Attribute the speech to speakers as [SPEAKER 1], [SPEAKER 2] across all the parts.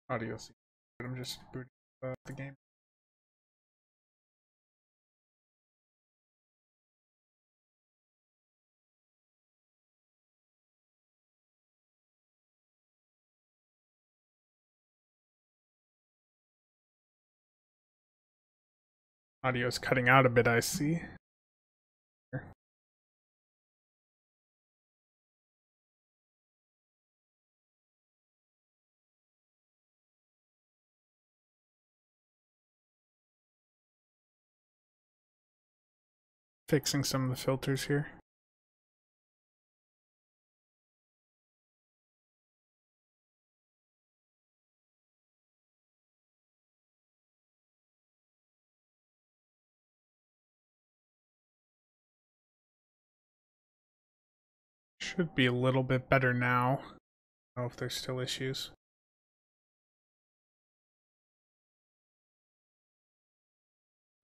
[SPEAKER 1] Audio. I'm just booting the game. Audio is cutting out a bit, I see. Fixing some of the filters here. Should be a little bit better now. I don't know if there's still issues.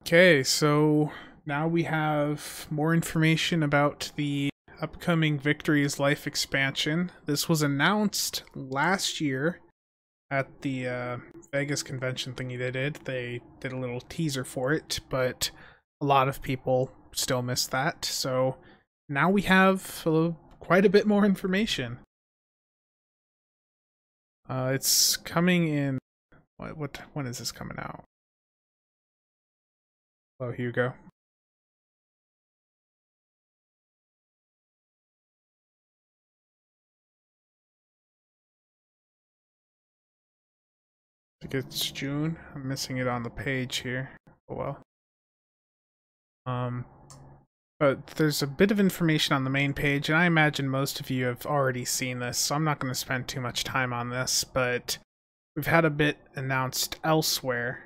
[SPEAKER 1] Okay, so now we have more information about the upcoming Victory's Life expansion. This was announced last year at the Vegas convention thingy they did. They did a little teaser for it, but a lot of people still missed that. So now we have quite a bit more information. It's coming in... when is this coming out? Hello, Hugo. I think it's June. I'm missing it on the page here. Oh well. But there's a bit of information on the main page, and I imagine most of you have already seen this, so I'm not going to spend too much time on this, but we've had a bit announced elsewhere.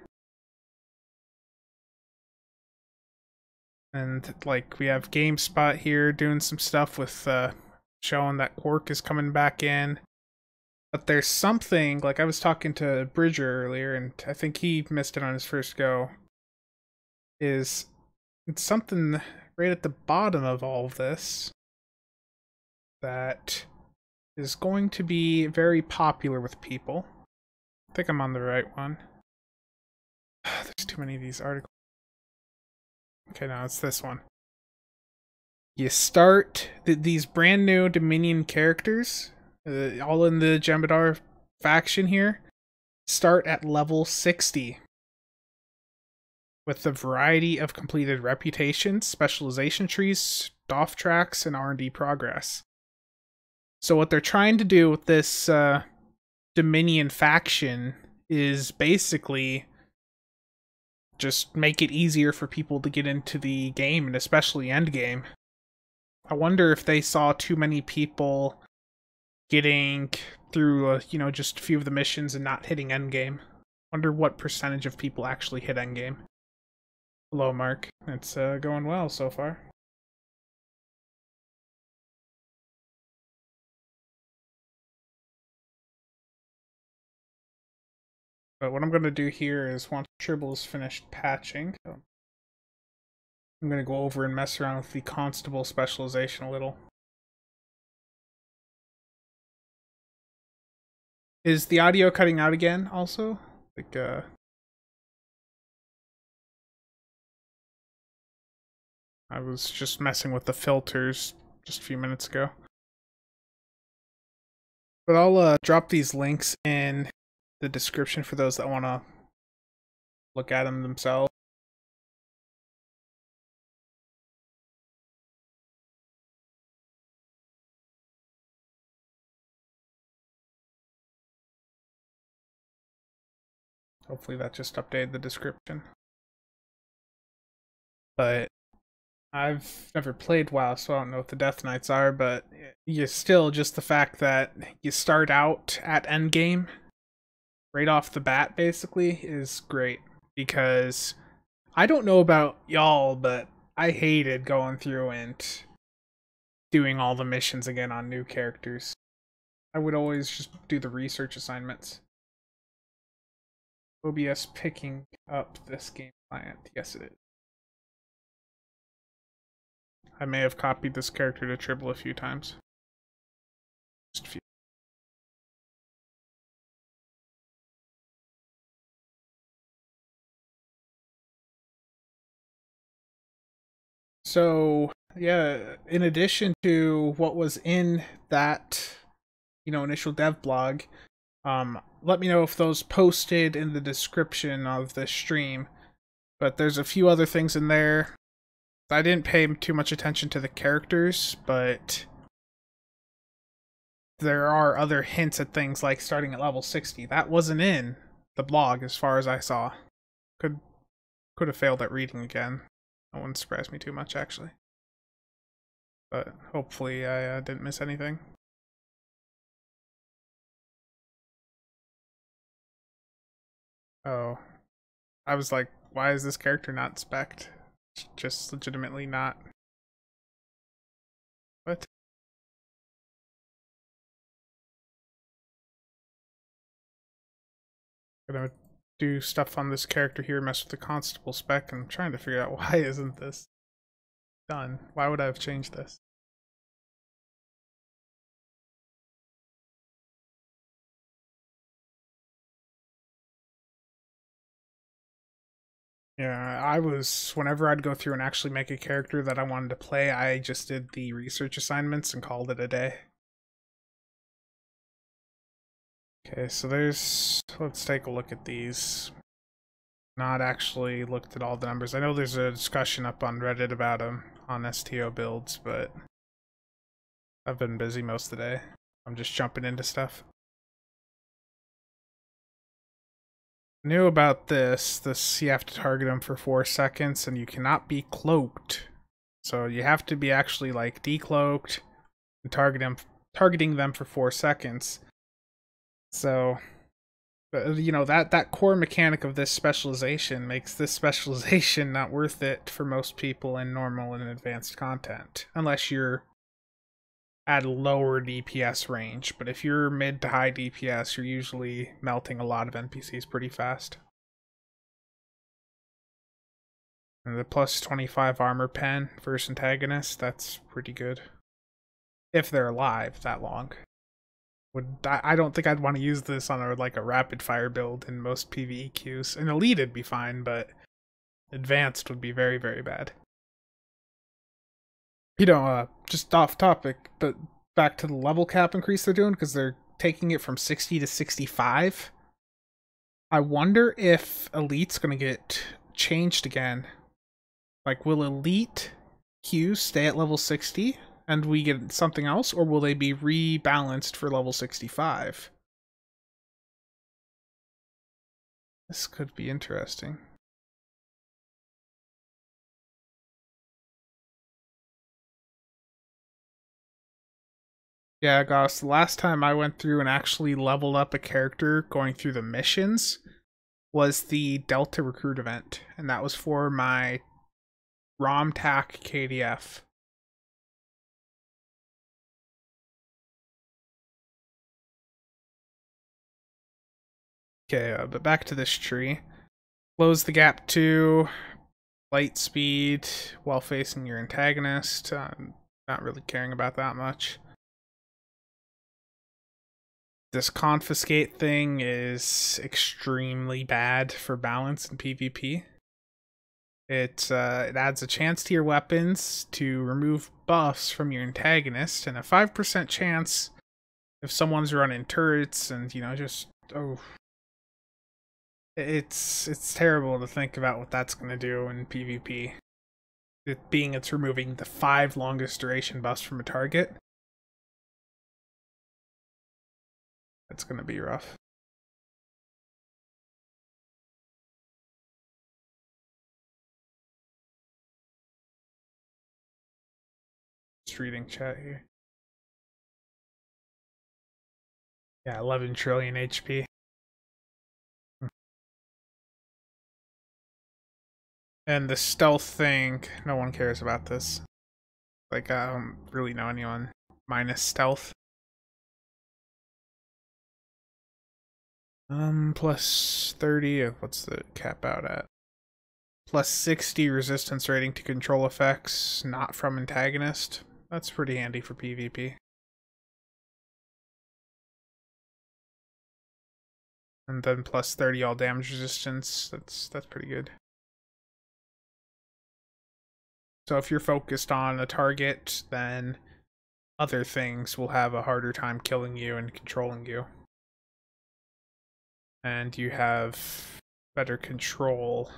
[SPEAKER 1] And, like, we have GameSpot here doing some stuff with, showing that Quark is coming back in. But there's something, like I was talking to Bridger earlier, and I think he missed it on his first go, it's something right at the bottom of all of this that is going to be very popular with people. I think I'm on the right one. There's too many of these articles. Okay, no, it's this one. You start these brand new Dominion characters, all in the Jem'Hadar faction here, start at level 60. With a variety of completed reputations, specialization trees, DOF tracks, and R&D progress. So what they're trying to do with this Dominion faction is basically just make it easier for people to get into the game, and especially endgame. I wonder if they saw too many people getting through, just a few of the missions and not hitting endgame. Wonder what percentage of people actually hit endgame. Hello, Mark. It's going well so far. But what I'm going to do here is once Tribble's finished patching, I'm going to go over and mess around with the Constable specialization a little. Is the audio cutting out again also? Like, I was just messing with the filters just a few minutes ago. But I'll drop these links in the description for those that want to look at them themselves. Hopefully that just updated the description. But I've never played WoW, so I don't know what the Death Knights are, but you still, just the fact that you start out at endgame, right off the bat, basically, is great. Because I don't know about y'all, but I hated going through and doing all the missions again on new characters. I would always just do the research assignments. OBS picking up this game client. Yes, it is. I may have copied this character to Tribble a few times. Just a few. So, yeah, in addition to what was in that, initial dev blog, let me know if those posted in the description of the stream. But there's a few other things in there. I didn't pay too much attention to the characters, but there are other hints at things like starting at level 60. That wasn't in the blog as far as I saw. Could have failed at reading again. That wouldn't surprise me too much, actually. But hopefully I didn't miss anything. Oh. I was like, why is this character not spec'd? Just legitimately not. What? Gonna do stuff on this character here, mess with the constable spec, and I'm trying to figure out why isn't this done? Why would I have changed this? Yeah, whenever I'd go through and actually make a character that I wanted to play, I just did the research assignments and called it a day. Okay, so let's take a look at these. Not actually looked at all the numbers. I know there's a discussion up on Reddit about them on STO builds, but I've been busy most of the day. I'm just jumping into stuff. New about this you have to target them for 4 seconds and you cannot be cloaked. So you have to be actually like decloaked and targeting them for 4 seconds. So that core mechanic of this specialization makes this specialization not worth it for most people in normal and advanced content, unless you're at a lower DPS range. But if you're mid to high DPS, you're usually melting a lot of NPCs pretty fast. And the plus 25 armor pen versus antagonist, that's pretty good. If they're alive that long. I don't think I'd want to use this on a rapid fire build in most PvE queues. In Elite it'd be fine, but Advanced would be very, very bad. Just off topic, but back to the level cap increase they're doing, because they're taking it from 60 to 65. I wonder if Elite's gonna get changed again. Like, will Elite queues stay at level 60 and we get something else, or will they be rebalanced for level 65? This could be interesting. Yeah, Goss, the last time I went through and actually leveled up a character going through the missions was the Delta Recruit event, and that was for my RomTac KDF. Okay, but back to this tree. Close the gap to light speed while facing your antagonist. Not really caring about that much. This confiscate thing is extremely bad for balance in PvP. It adds a chance to your weapons to remove buffs from your antagonist, and a 5% chance if someone's running turrets, and it's terrible to think about what that's gonna do in PvP. It's removing the 5 longest duration buffs from a target. That's gonna be rough. Just reading chat here. Yeah, 11 trillion HP. And the stealth thing, no one cares about this. Like, I don't really know anyone minus stealth. Plus 30, what's the cap out at? Plus 60 resistance rating to control effects, not from antagonist. That's pretty handy for PvP. And then plus 30 all damage resistance, that's pretty good. So if you're focused on a target, then other things will have a harder time killing you and controlling you. And you have better control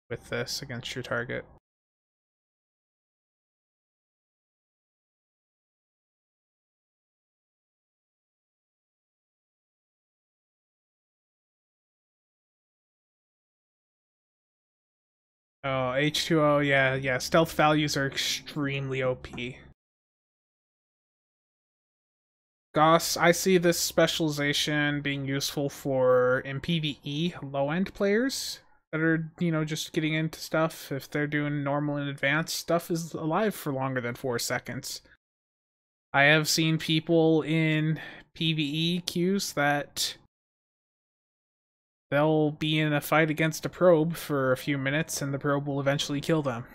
[SPEAKER 1] with this against your target. Oh, H2O, yeah. Stealth values are extremely OP. Goss, I see this specialization being useful for in PvE low-end players that are, just getting into stuff. If they're doing normal and advanced, stuff is alive for longer than 4 seconds. I have seen people in PvE queues that they'll be in a fight against a probe for a few minutes and the probe will eventually kill them.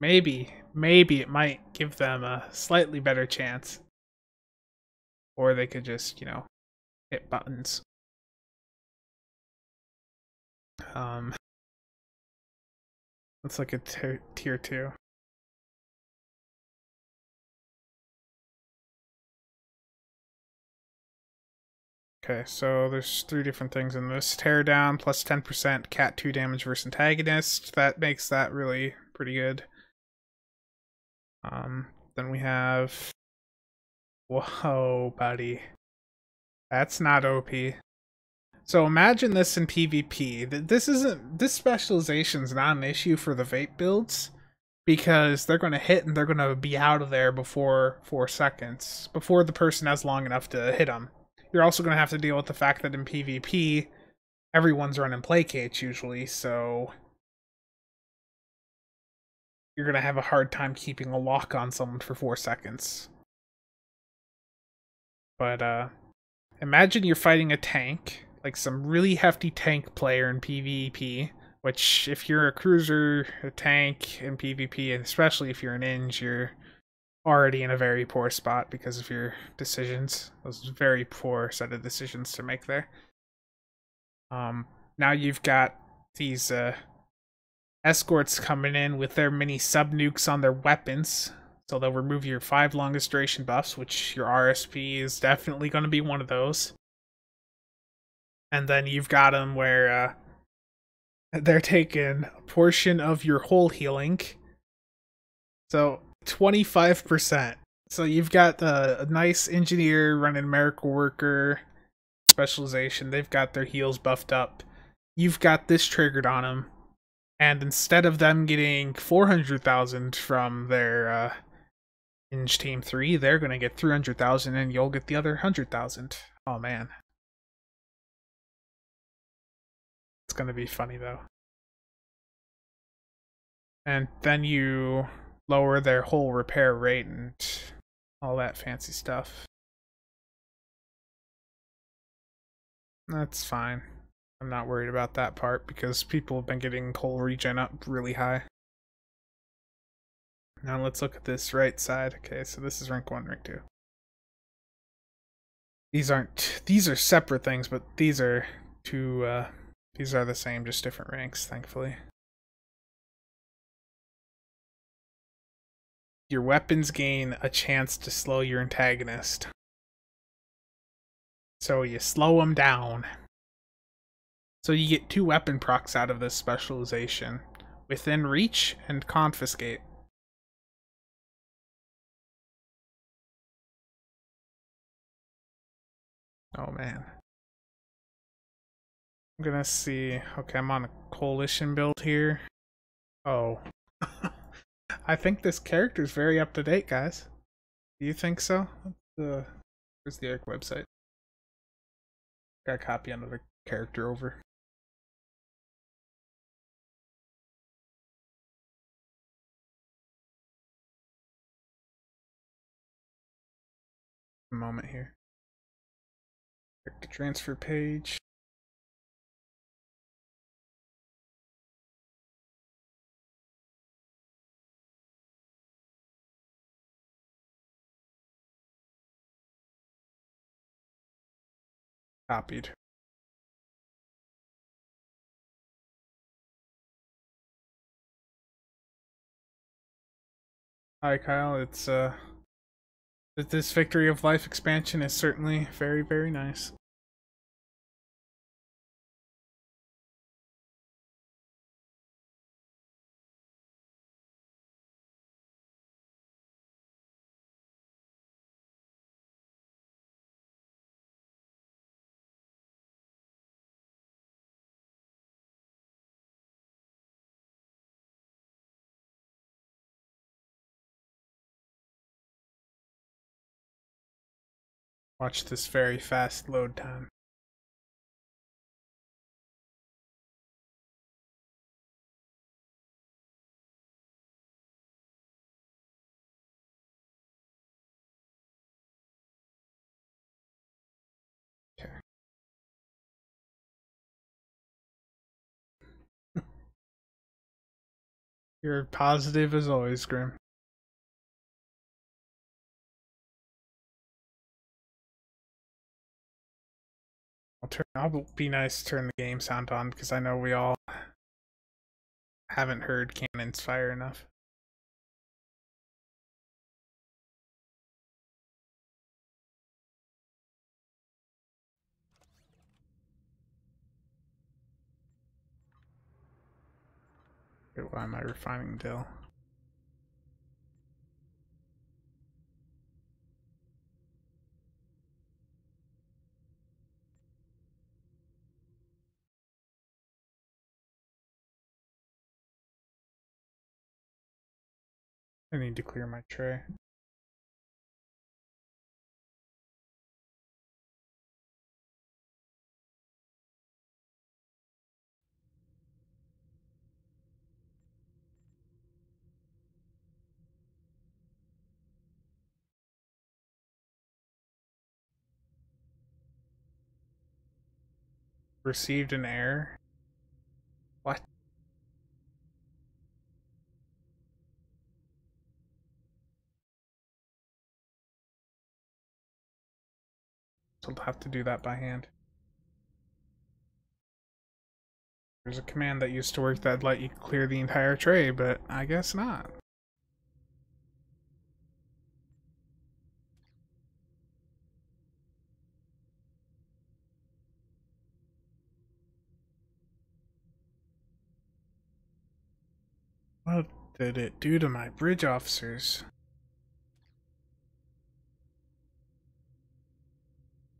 [SPEAKER 1] Maybe it might give them a slightly better chance. Or they could just, hit buttons. Let's look at tier 2. Okay, so there's 3 different things in this. Tear down, plus 10% cat 2 damage versus antagonist. That makes that really pretty good. Then we have... Whoa, buddy. That's not OP. So imagine this in PvP. This specialization's not an issue for the vape builds, because they're going to hit and they're going to be out of there before 4 seconds, before the person has long enough to hit them. You're also going to have to deal with the fact that in PvP, everyone's running placates usually, so you're going to have a hard time keeping a lock on someone for 4 seconds. But imagine you're fighting a tank, like some really hefty tank player in PvP, which if you're a cruiser, a tank in PvP, and especially if you're an Inge, you're already in a very poor spot because of your decisions. Those very poor set of decisions to make there. Now you've got these escorts coming in with their mini sub-nukes on their weapons. So they'll remove your 5 longest duration buffs, which your RSP is definitely going to be one of those. And then you've got them where they're taking a portion of your whole healing. So 25%. So you've got a nice engineer running miracle worker specialization. They've got their heals buffed up. You've got this triggered on them. And instead of them getting 400,000 from their Inge Team 3, they're going to get 300,000 and you'll get the other 100,000. Oh man. It's going to be funny though. And then you lower their whole repair rate and all that fancy stuff. That's fine. I'm not worried about that part because people have been getting whole regen up really high. Now let's look at this right side. Okay, so this is rank 1, rank 2. These are separate things, but these are these are the same, just different ranks, thankfully. Your weapons gain a chance to slow your antagonist. So you slow them down. So you get 2 weapon procs out of this specialization. Within reach and confiscate. Oh man. I'm gonna see. Okay, I'm on a coalition build here. Oh. I think this character is very up to date, guys. Do you think so? Where's the Eric website? Gotta copy another character over. A moment here. Character transfer page. Copied. Hi, Kyle. It's this Victory of Life expansion is certainly very, very nice. Watch this very fast load time. Okay. You're positive as always, Grim. I'll be nice to turn the game sound on because I know we all haven't heard cannons fire enough. Okay, why am I refining dill? I need to clear my tray. Received an error? What? So I'll have to do that by hand. There's a command that used to work that'd let you clear the entire tray, but I guess not. What did it do to my bridge officers?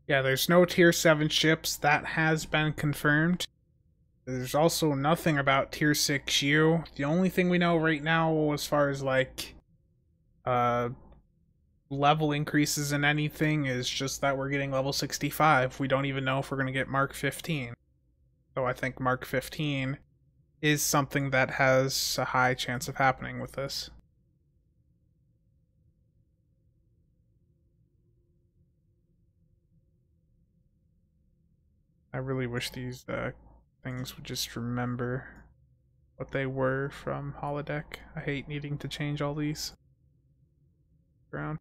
[SPEAKER 1] Yeah, there's no tier 7 ships. That has been confirmed. There's also nothing about tier 6 U. The only thing we know right now as far as like uh level increases in anything is just that we're getting level 65. We don't even know if we're going to get Mark 15. So I think Mark 15 is something that has a high chance of happening with this. I really wish these things would just remember what they were from holodeck. I hate needing to change all these around.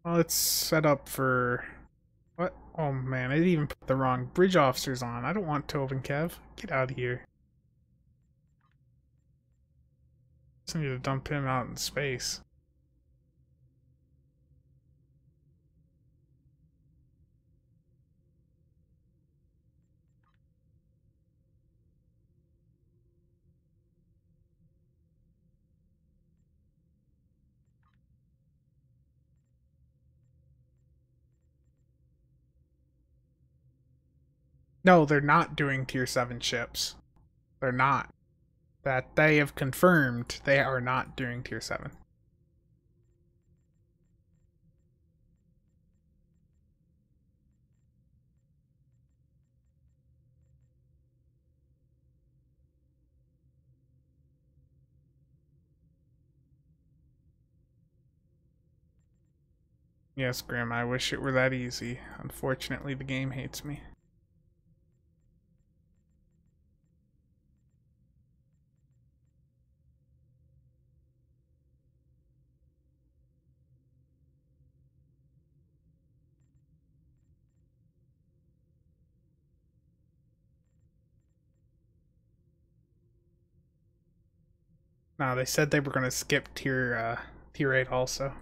[SPEAKER 1] Well, it's set up for what? Oh man, I didn't even put the wrong bridge officers on. I don't want Tobin Kev. Get out of here. Just need to dump him out in space. No, they're not doing tier 7 ships. They're not. That they have confirmed they are not doing tier 7. Yes, Grim, I wish it were that easy. Unfortunately, the game hates me. No, they said they were going to skip tier 8 also.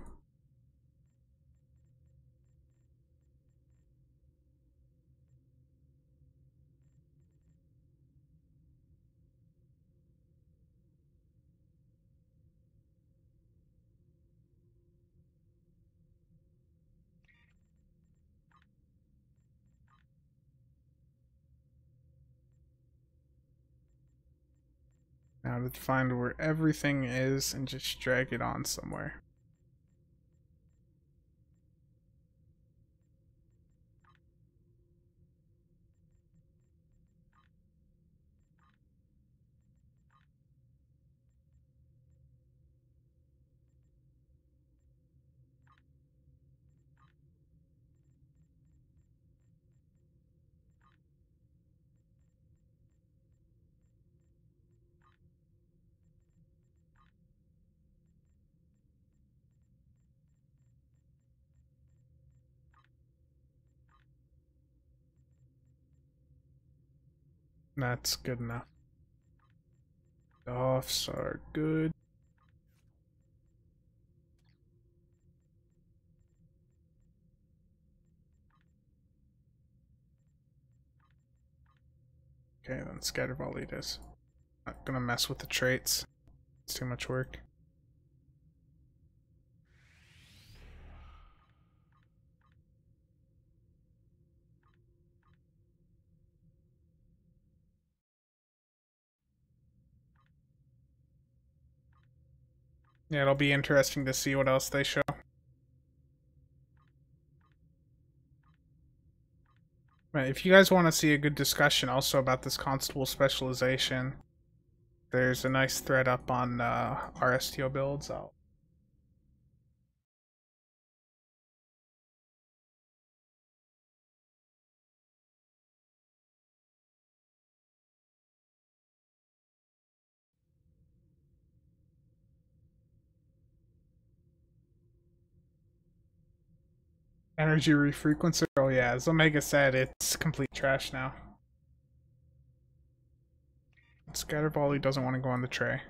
[SPEAKER 1] Now to find where everything is and just drag it on somewhere. That's good enough. The offs are good. Okay, then scatter volley it is. Not gonna mess with the traits. It's too much work. Yeah, it'll be interesting to see what else they show. Right, if you guys want to see a good discussion also about this constable specialization, there's a nice thread up on our STO builds. Energy refrequencer. Oh yeah, as Omega said, it's complete trash now. Scatter volley doesn't want to go on the tray.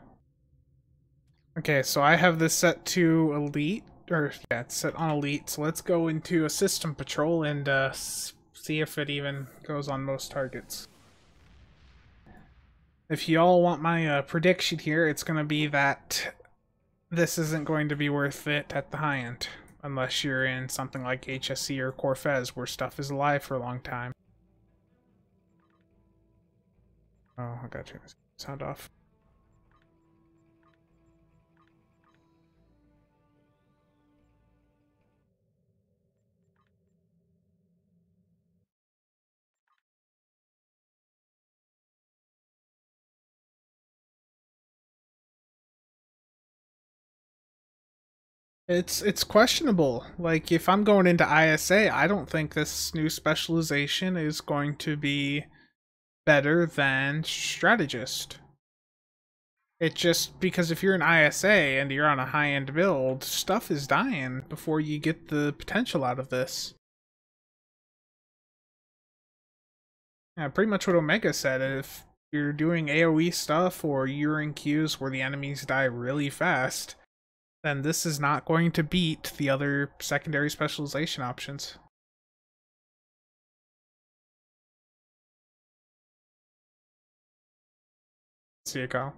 [SPEAKER 1] Okay, so I have this set to elite, or yeah, it's set on elite. So let's go into a system patrol and see if it even goes on most targets. If y'all want my prediction here, it's gonna be that this isn't going to be worth it at the high end, unless you're in something like HSC or Corfez, where stuff is alive for a long time. Oh, I got you. Sound off. It's questionable. Like, if I'm going into ISA, I don't think this new specialization is going to be better than strategist. It just because if you're an ISA and you're on a high-end build, stuff is dying before you get the potential out of this. Yeah, pretty much what Omega said. If you're doing AoE stuff or you're in queues where the enemies die really fast, then this is not going to beat the other secondary specialization options. See you, Kyle.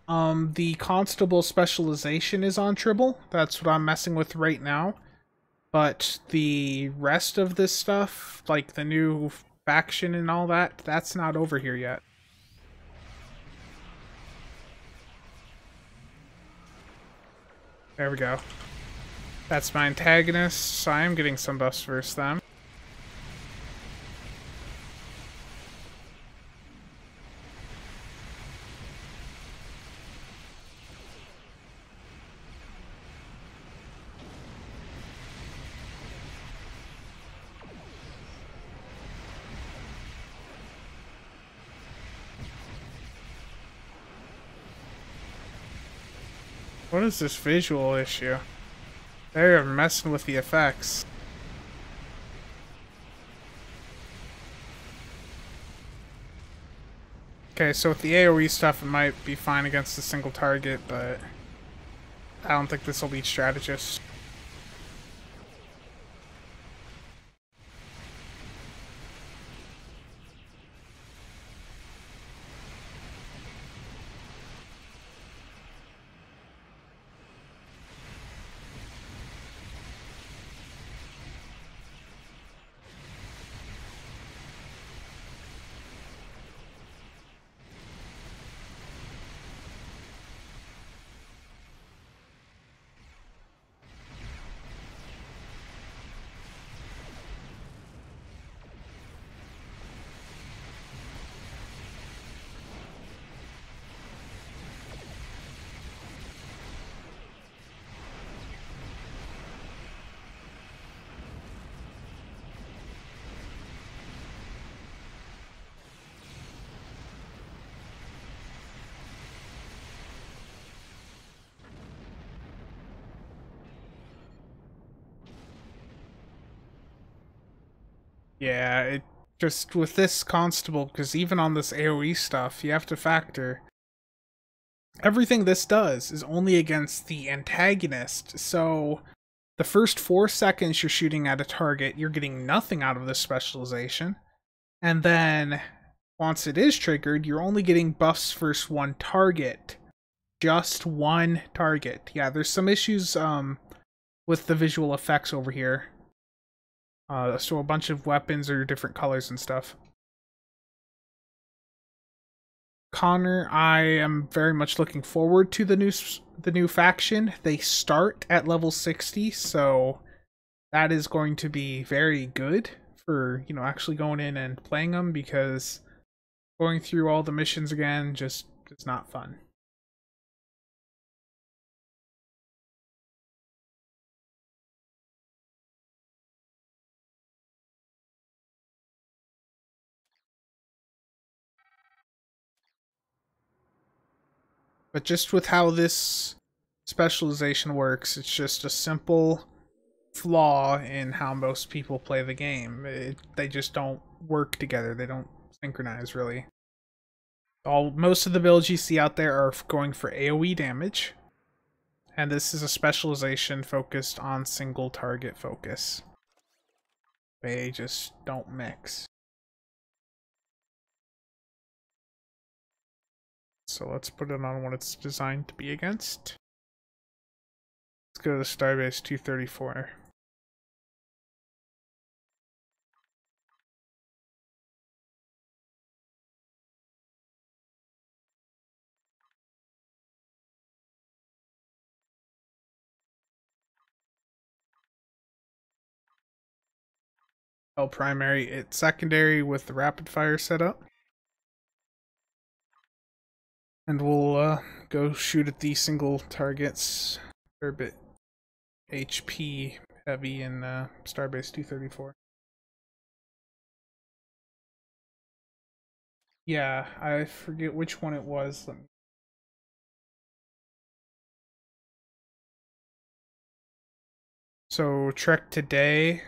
[SPEAKER 1] The constable specialization is on Tribble. That's what I'm messing with right now. But the rest of this stuff, like the new faction and all that, that's not over here yet. There we go. That's my antagonist, so I am getting some buffs versus them. What is this visual issue? They're messing with the effects. Okay, so with the AoE stuff, it might be fine against a single target, but I don't think this will beat strategists. Yeah, it just with this constable, because even on this AoE stuff, you have to factor everything this does is only against the antagonist. So the first 4 seconds you're shooting at a target, you're getting nothing out of this specialization. And then once it is triggered, you're only getting buffs versus one target. Just one target. Yeah, there's some issues with the visual effects over here. So a bunch of weapons are different colors and stuff. Connor, I am very much looking forward to the new faction. They start at level 60, so that is going to be very good for, you know, actually going in and playing them, because going through all the missions again just is not fun. But just with how this specialization works, it's just a simple flaw in how most people play the game. They just don't work together. They don't synchronize really. Most of the builds you see out there are going for AoE damage, and this is a specialization focused on single target focus. They just don't mix. So let's put it on what it's designed to be against. Let's go to Starbase 234. Oh, primary, it's secondary with the rapid fire setup. And we'll go shoot at these single targets. They're a bit HP heavy in Starbase 234. Yeah, I forget which one it was. So Trek today.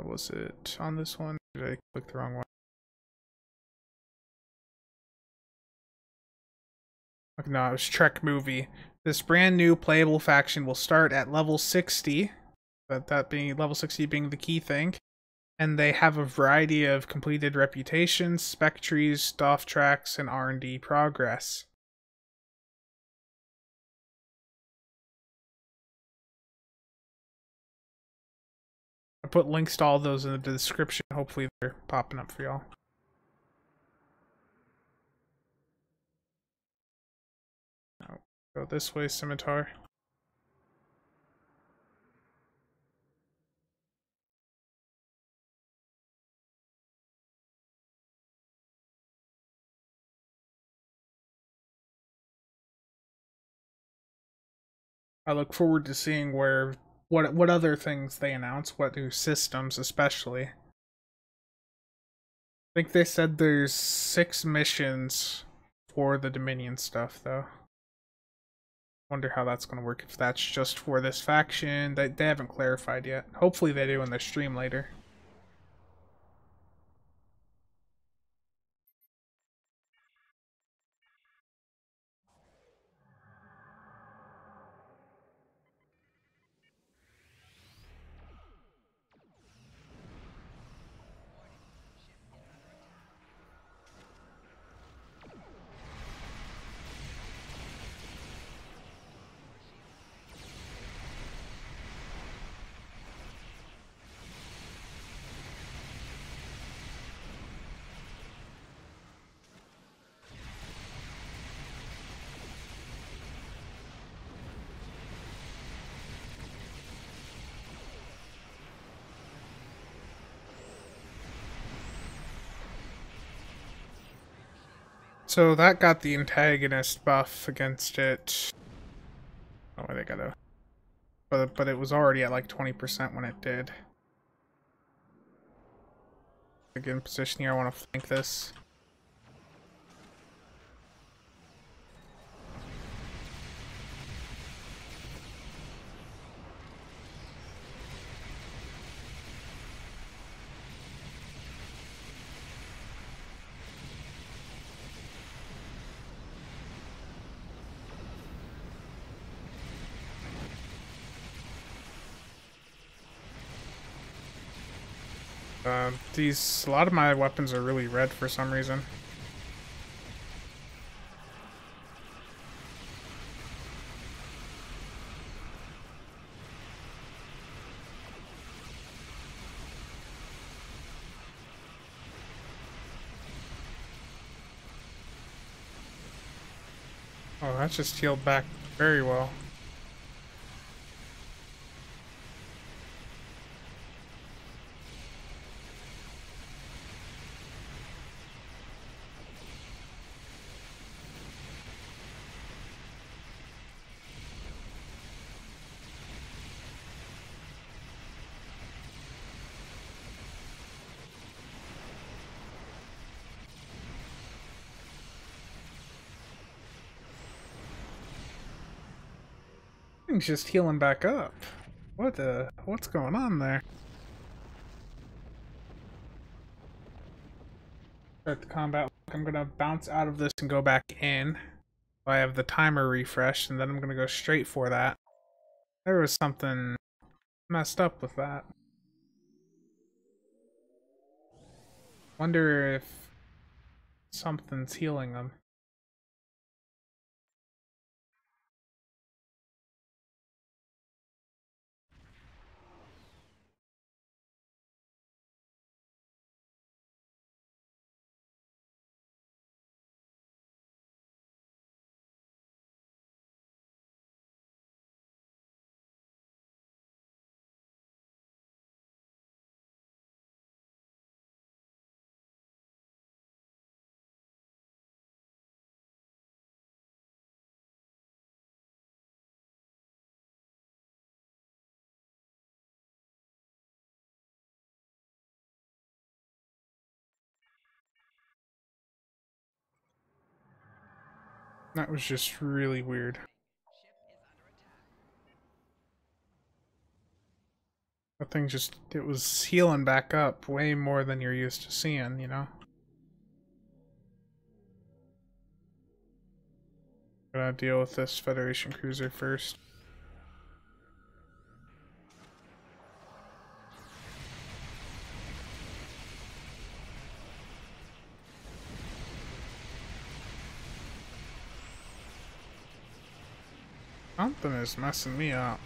[SPEAKER 1] Was it on this one? Did I click the wrong one? No, it was Trek movie. This brand new playable faction will start at level 60. But that being level 60 being the key thing. And they have a variety of completed reputations, spec trees, stuff tracks, and R&D progress. I put links to all those in the description. Hopefully they're popping up for y'all. Go this way, Scimitar. I look forward to seeing what other things they announce, what new systems especially. I think they said there's 6 missions for the Dominion stuff though. Wonder how that's going to work, if that's just for this faction. They haven't clarified yet. Hopefully they do in their stream later. So that got the antagonist buff against it. Oh, they gotta... But it was already at like 20% when it did. Get in position here, I want to flank this. A lot of my weapons are really red for some reason. Oh, that just healed back very well. Thing's just healing back up. What's going on there? Start the combat. I'm gonna bounce out of this and go back in. I have the timer refreshed, and then I'm gonna go straight for that. There was something messed up with that. Wonder if something's healing them. That was just really weird. That thing just, it was healing back up way more than you're used to seeing, you know? Gonna deal with this Federation cruiser first. Something is messing me up.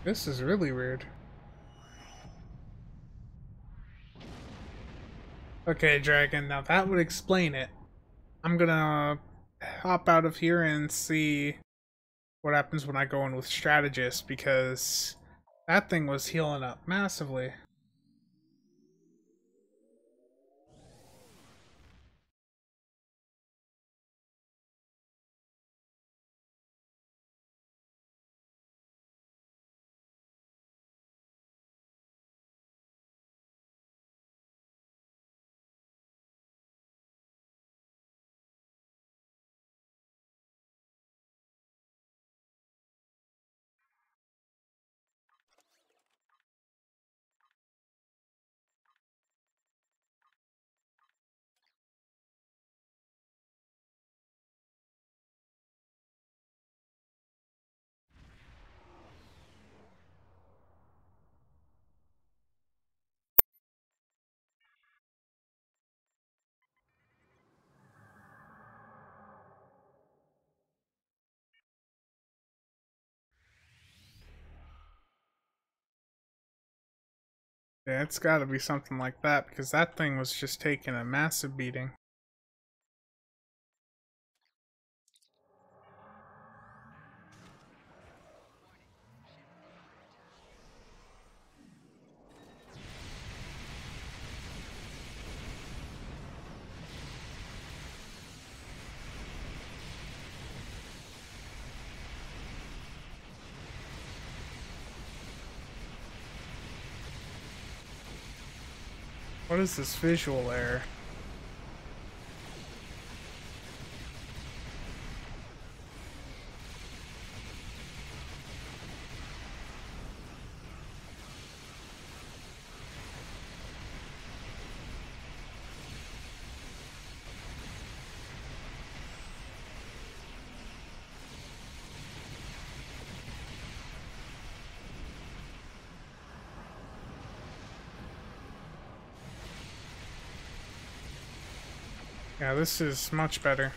[SPEAKER 1] This is really weird. Okay, Dragon, now that would explain it. I'm gonna hop out of here and see what happens when I go in with Strategist, because that thing was healing up massively. Yeah, it's gotta be something like that, because that thing was just taking a massive beating. What is this visual error? Yeah, this is much better.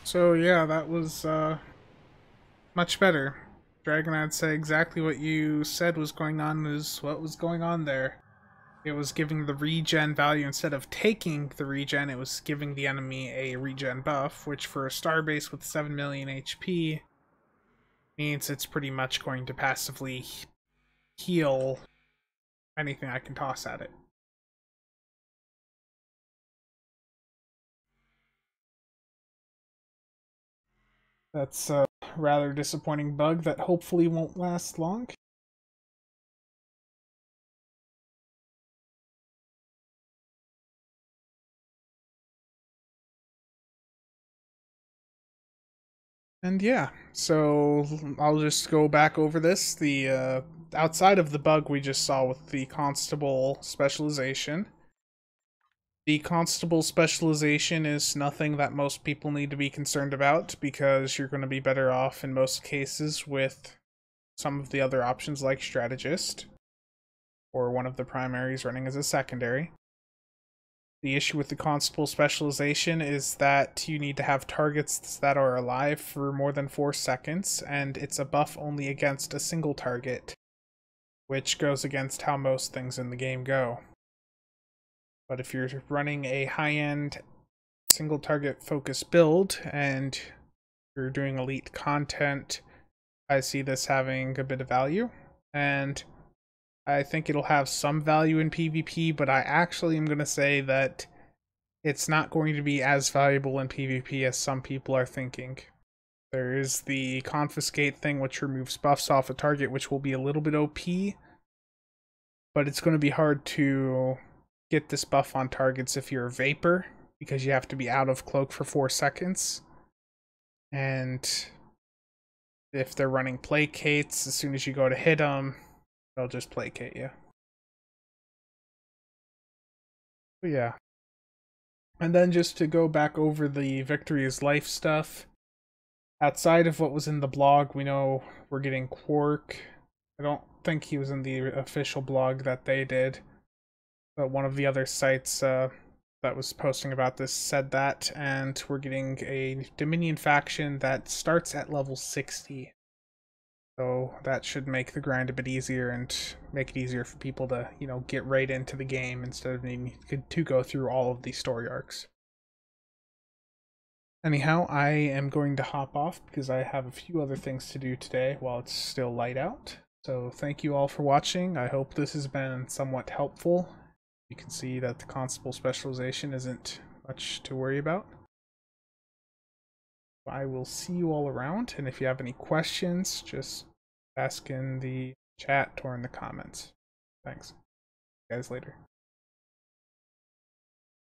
[SPEAKER 1] So yeah, that was much better. Dragon, I'd say exactly what you said was going on is what was going on there. It was giving the regen value instead of taking the regen, it was giving the enemy a regen buff, which for a starbase with 7 million HP means it's pretty much going to passively heal anything I can toss at it. That's a rather disappointing bug that hopefully won't last long. And yeah, so I'll just go back over this. The outside of the bug we just saw with the constable specialization, the constable specialization is nothing that most people need to be concerned about because you're going to be better off in most cases with some of the other options like strategist or one of the primaries running as a secondary. The issue with the constable specialization is that you need to have targets that are alive for more than 4 seconds, and it's a buff only against a single target, which goes against how most things in the game go. But if you're running a high-end single target focus build and you're doing elite content, I see this having a bit of value, and I think it'll have some value in PvP, but I actually am going to say that it's not going to be as valuable in PvP as some people are thinking. There is the confiscate thing, which removes buffs off a target, which will be a little bit OP, but it's going to be hard to get this buff on targets if you're a Vapor, because you have to be out of cloak for 4 seconds. And if they're running placates, as soon as you go to hit them, they'll just placate you. But yeah. And then just to go back over the Victory is Life stuff, outside of what was in the blog, we know we're getting Quark. I don't think he was in the official blog that they did, but one of the other sites that was posting about this said that, and we're getting a Dominion faction that starts at level 60. So that should make the grind a bit easier and make it easier for people to, get right into the game instead of needing to go through all of these story arcs. Anyhow, I am going to hop off because I have a few other things to do today while it's still light out. So thank you all for watching. I hope this has been somewhat helpful. You can see that the constable specialization isn't much to worry about. I will see you all around, and if you have any questions, just ask in the chat or in the comments. Thanks. See you guys later.